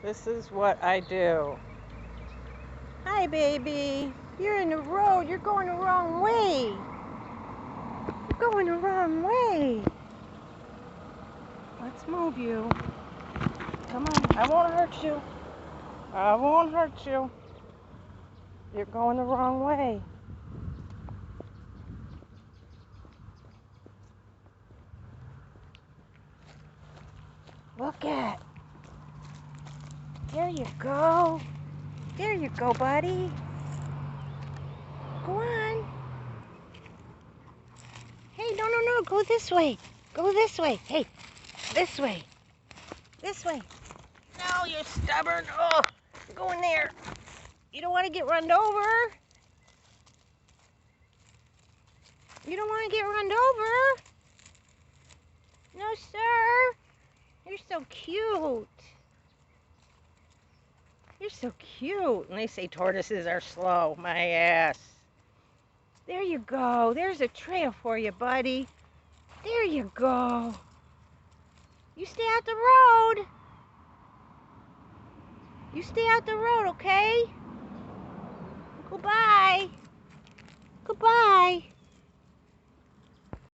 This is what I do. Hi, baby. You're in the road. You're going the wrong way. You're going the wrong way. Let's move you. Come on. I won't hurt you. I won't hurt you. You're going the wrong way. Look at. There you go. There you go, buddy. Go on. Hey, no. Go this way. Go this way. Hey, this way. This way. No, you're stubborn. Oh, go in there. You don't want to get run over. You don't want to get run over. No, sir. You're so cute. You're so cute. And they say tortoises are slow. My ass. There you go. There's a trail for you, buddy. There you go. You stay out the road. You stay out the road, okay?